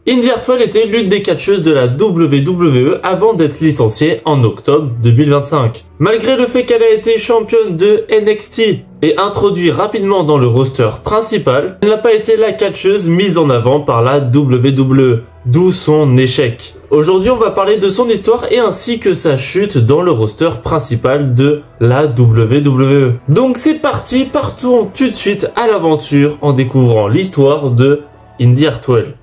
Indi Hartwell était l'une des catcheuses de la WWE avant d'être licenciée en octobre 2025. Malgré le fait qu'elle a été championne de NXT et introduite rapidement dans le roster principal, elle n'a pas été la catcheuse mise en avant par la WWE, d'où son échec. Aujourd'hui, on va parler de son histoire et ainsi que sa chute dans le roster principal de la WWE. Donc c'est parti, partons tout de suite à l'aventure en découvrant l'histoire de Indi Hartwell.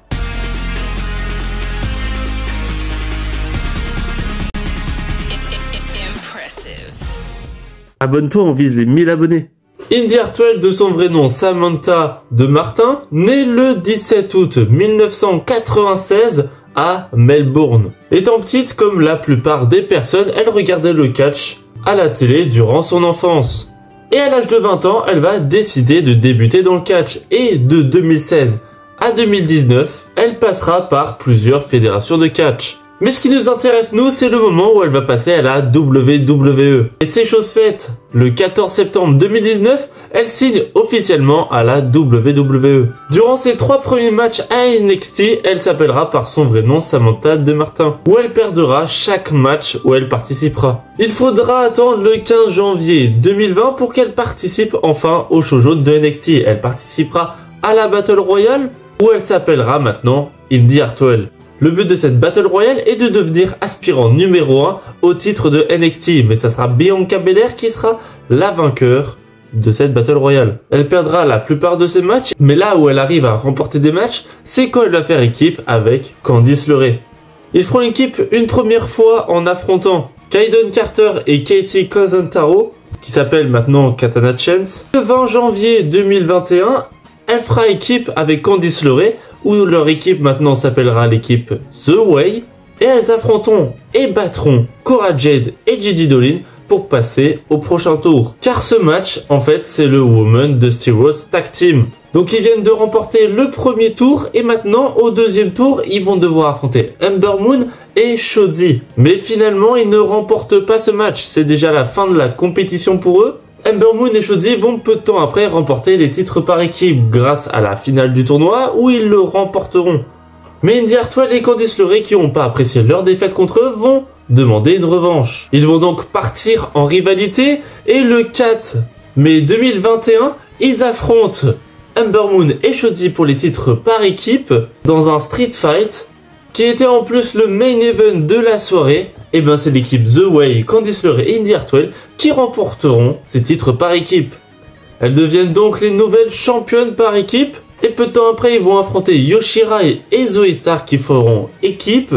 Abonne-toi, on vise les 1000 abonnés. Indi Hartwell, de son vrai nom Samantha de Martin, née le 17 août 1996 à Melbourne. Étant petite, comme la plupart des personnes, elle regardait le catch à la télé durant son enfance. Et à l'âge de 20 ans, elle va décider de débuter dans le catch. Et de 2016 à 2019, elle passera par plusieurs fédérations de catch. Mais ce qui nous intéresse, nous, c'est le moment où elle va passer à la WWE. Et c'est chose faite. Le 14 septembre 2019, elle signe officiellement à la WWE. Durant ses 3 premiers matchs à NXT, elle s'appellera par son vrai nom Samantha de Martin, où elle perdra chaque match où elle participera. Il faudra attendre le 15 janvier 2020 pour qu'elle participe enfin au show jaune de NXT. Elle participera à la Battle Royale, où elle s'appellera maintenant Indi Hartwell. Le but de cette Battle Royale est de devenir aspirant numéro 1 au titre de NXT, mais ça sera Bianca Belair qui sera la vainqueur de cette Battle Royale. Elle perdra la plupart de ses matchs, mais là où elle arrive à remporter des matchs, c'est quand elle va faire équipe avec Candice LeRae. Ils feront équipe une première fois en affrontant Kayden Carter et Casey Catanzaro, qui s'appelle maintenant Katana Chance. Le 20 janvier 2021, elle fera équipe avec Candice LeRae, où leur équipe maintenant s'appellera l'équipe The Way, et elles affronteront et battront Cora Jade et Gigi Dolin pour passer au prochain tour. Car ce match, en fait, c'est le Women Dusty Rhodes Tag Team. Donc ils viennent de remporter le premier tour, et maintenant, au deuxième tour, ils vont devoir affronter Ember Moon et Shotzi. Mais finalement, ils ne remportent pas ce match, c'est déjà la fin de la compétition pour eux. Ember Moon et Shotzi vont peu de temps après remporter les titres par équipe grâce à la finale du tournoi où ils le remporteront. Mais Indi Hartwell et Candice LeRae, qui n'ont pas apprécié leur défaite contre eux, vont demander une revanche. Ils vont donc partir en rivalité et le 4 mai 2021, ils affrontent Ember Moon et Shotzi pour les titres par équipe dans un street fight qui était en plus le main event de la soirée. Et ben c'est l'équipe The Way, Candice LeRae et Indi Hartwell qui remporteront ces titres par équipe. Elles deviennent donc les nouvelles championnes par équipe. Et peu de temps après, ils vont affronter Io Shirai et Zoey Stark qui feront équipe.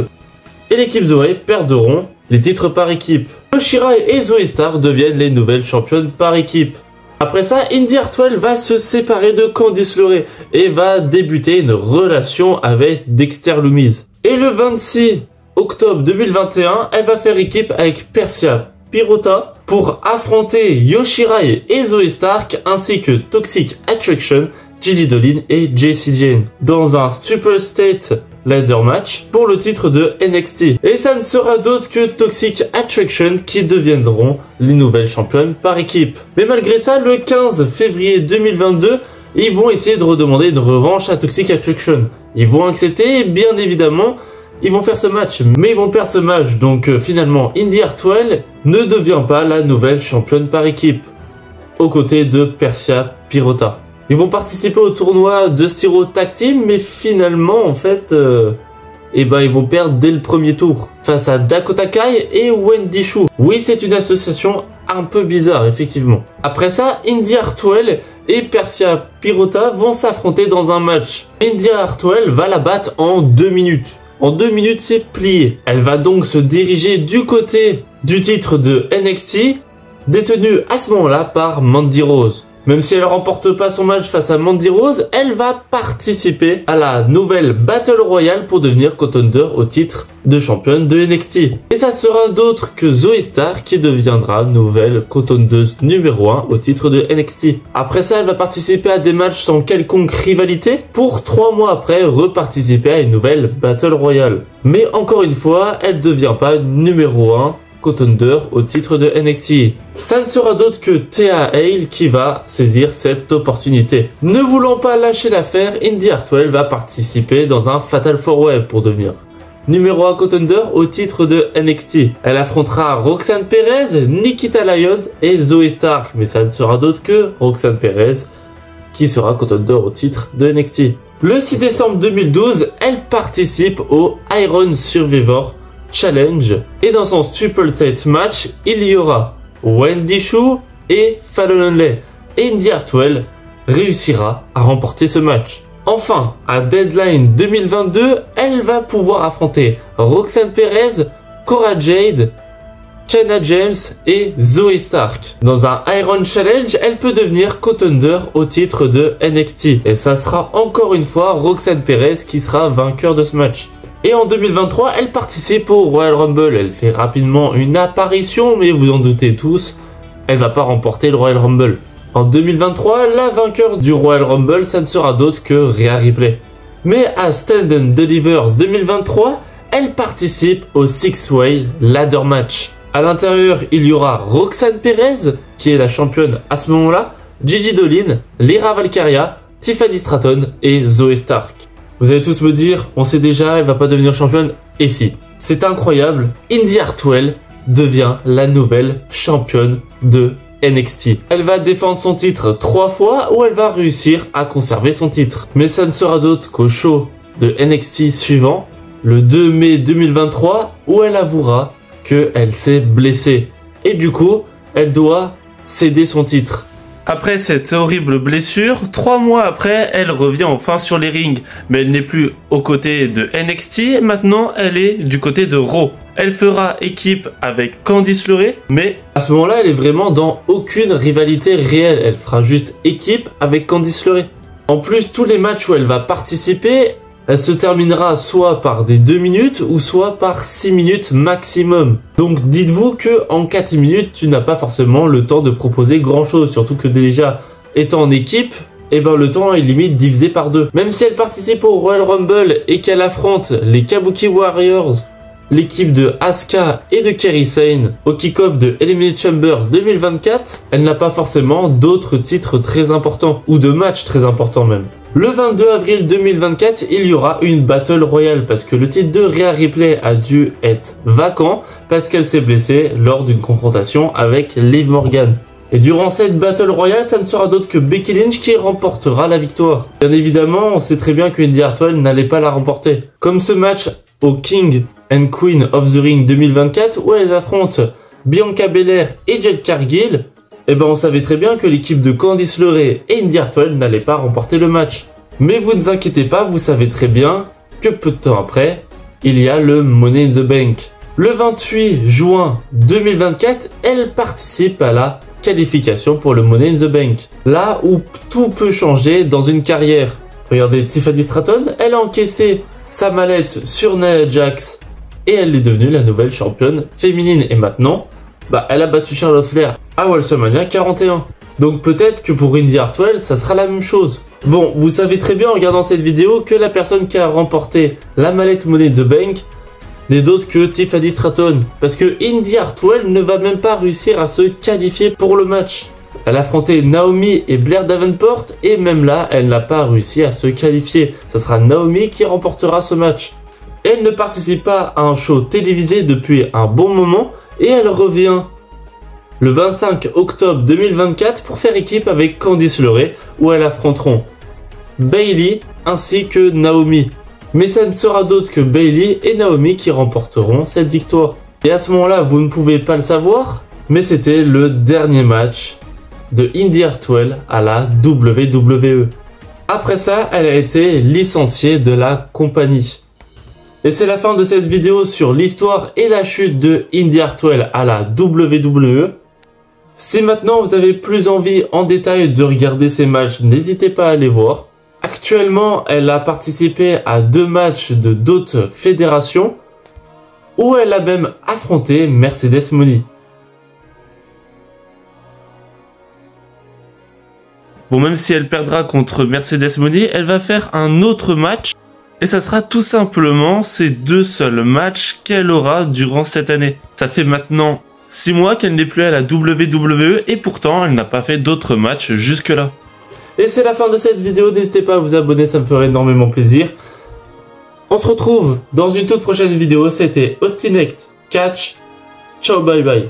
Et l'équipe The Way perdront les titres par équipe. Io Shirai et Zoey Stark deviennent les nouvelles championnes par équipe. Après ça, Indi Hartwell va se séparer de Candice LeRae et va débuter une relation avec Dexter Lumis. Et le 26 octobre 2021, elle va faire équipe avec Persia Pirotta pour affronter Io Shirai et Zoey Stark ainsi que Toxic Attraction, Gigi Dolin et Jacy Jayne dans un Super State Ladder Match pour le titre de NXT. Et ça ne sera d'autre que Toxic Attraction qui deviendront les nouvelles championnes par équipe. Mais malgré ça, le 15 février 2022, ils vont essayer de redemander une revanche à Toxic Attraction. Ils vont accepter et bien évidemment, ils vont faire ce match, mais ils vont perdre ce match. Donc finalement, Indi Hartwell ne devient pas la nouvelle championne par équipe, aux côtés de Persia Pirotta. Ils vont participer au tournoi de Styro Tag Team, mais finalement, en fait, ils vont perdre dès le premier tour face à Dakota Kai et Wendy Choo. Oui, c'est une association un peu bizarre, effectivement. Après ça, Indi Hartwell et Persia Pirotta vont s'affronter dans un match. Indi Hartwell va la battre en 2 minutes. En 2 minutes, c'est plié. Elle va donc se diriger du côté du titre de NXT, détenu à ce moment-là par Mandy Rose. Même si elle ne remporte pas son match face à Mandy Rose, elle va participer à la nouvelle Battle Royale pour devenir contender au titre de championne de NXT. Et ça sera d'autre que Zoey Stark qui deviendra nouvelle contendeuse numéro 1 au titre de NXT. Après ça, elle va participer à des matchs sans quelconque rivalité pour 3 mois après reparticiper à une nouvelle Battle Royale. Mais encore une fois, elle ne devient pas numéro 1 contender au titre de NXT. Ça ne sera d'autre que Thea Hale qui va saisir cette opportunité. Ne voulant pas lâcher l'affaire, Indi Hartwell va participer dans un Fatal 4-Way pour devenir numéro 1 contender au titre de NXT. Elle affrontera Roxanne Perez, Nikita Lyons et Zoe Stark, mais ça ne sera d'autre que Roxanne Perez qui sera contender au titre de NXT. Le 6 décembre 2012, elle participe au Iron Survivor Challenge et dans son Triple Threat match, il y aura Wendy Choo et Fallon Henley. Et Indi Hartwell réussira à remporter ce match. Enfin, à Deadline 2022, elle va pouvoir affronter Roxanne Perez, Cora Jade, Kiana James et Zoe Stark. Dans un Iron Challenge, elle peut devenir contender au titre de NXT. Et ça sera encore une fois Roxanne Perez qui sera vainqueur de ce match. Et en 2023, elle participe au Royal Rumble. Elle fait rapidement une apparition, mais vous en doutez tous, elle va pas remporter le Royal Rumble. En 2023, la vainqueur du Royal Rumble, ça ne sera d'autre que Rhea Ripley. Mais à Stand and Deliver 2023, elle participe au Six-Way Ladder Match. À l'intérieur, il y aura Roxanne Perez, qui est la championne à ce moment-là, Gigi Dolin, Lyra Valkyria, Tiffany Stratton et Zoe Stark. Vous allez tous me dire, on sait déjà, elle va pas devenir championne. Et si, c'est incroyable, Indi Hartwell devient la nouvelle championne de NXT. Elle va défendre son titre 3 fois ou elle va réussir à conserver son titre. Mais ça ne sera d'autre qu'au show de NXT suivant, le 2 mai 2023, où elle avouera qu'elle s'est blessée. Et du coup, elle doit céder son titre. Après cette horrible blessure, 3 mois après, elle revient enfin sur les rings. Mais elle n'est plus aux côtés de NXT, maintenant elle est du côté de Raw. Elle fera équipe avec Candice LeRae, mais à ce moment-là, elle est vraiment dans aucune rivalité réelle. Elle fera juste équipe avec Candice LeRae. En plus, tous les matchs où elle va participer, elle se terminera soit par des 2 minutes ou soit par 6 minutes maximum. Donc dites-vous que en 4 minutes, tu n'as pas forcément le temps de proposer grand-chose. Surtout que déjà, étant en équipe, eh ben le temps est limite divisé par 2. Même si elle participe au Royal Rumble et qu'elle affronte les Kabuki Warriors, l'équipe de Asuka et de Kairi Sane au kick-off de Elimination Chamber 2024, elle n'a pas forcément d'autres titres très importants, ou de matchs très importants même. Le 22 avril 2024, il y aura une Battle Royale parce que le titre de Rhea Ripley a dû être vacant parce qu'elle s'est blessée lors d'une confrontation avec Liv Morgan. Et durant cette Battle Royale, ça ne sera d'autre que Becky Lynch qui remportera la victoire. Bien évidemment, on sait très bien que Indi Hartwell n'allait pas la remporter. Comme ce match au King and Queen of the Ring 2024 où elles affrontent Bianca Belair et Jade Cargill, eh ben on savait très bien que l'équipe de Candice LeRae et Indi Hartwell n'allait pas remporter le match. Mais vous ne vous inquiétez pas, vous savez très bien que peu de temps après, il y a le Money in the Bank. Le 28 juin 2024, elle participe à la qualification pour le Money in the Bank. Là où tout peut changer dans une carrière. Regardez Tiffany Stratton, elle a encaissé sa mallette sur Nia Jax et elle est devenue la nouvelle championne féminine. Et maintenant, elle a battu Charlotte Flair à WrestleMania 41. Donc peut-être que pour Indi Hartwell, ça sera la même chose. Bon, vous savez très bien en regardant cette vidéo que la personne qui a remporté la mallette Money in the Bank n'est d'autre que Tiffany Stratton. Parce que Indi Hartwell ne va même pas réussir à se qualifier pour le match. Elle a affronté Naomi et Blair Davenport et même là, elle n'a pas réussi à se qualifier. Ça sera Naomi qui remportera ce match. Elle ne participe pas à un show télévisé depuis un bon moment et elle revient le 25 octobre 2024 pour faire équipe avec Candice LeRae où elles affronteront Bayley ainsi que Naomi. Mais ça ne sera d'autre que Bayley et Naomi qui remporteront cette victoire. Et à ce moment-là, vous ne pouvez pas le savoir, mais c'était le dernier match de Indi Hartwell à la WWE. Après ça, elle a été licenciée de la compagnie. Et c'est la fin de cette vidéo sur l'histoire et la chute de Indi Hartwell à la WWE. Si maintenant vous avez plus envie en détail de regarder ces matchs, n'hésitez pas à les voir. Actuellement, elle a participé à 2 matchs de d'autres fédérations où elle a même affronté Mercedes Moné. Bon, même si elle perdra contre Mercedes Moné, elle va faire un autre match Et ça sera tout simplement ces 2 seuls matchs qu'elle aura durant cette année. Ça fait maintenant 6 mois qu'elle n'est plus à la WWE et pourtant elle n'a pas fait d'autres matchs jusque-là. Et c'est la fin de cette vidéo, n'hésitez pas à vous abonner, ça me ferait énormément plaisir. On se retrouve dans une toute prochaine vidéo, c'était Austinect Catch. Ciao, bye bye.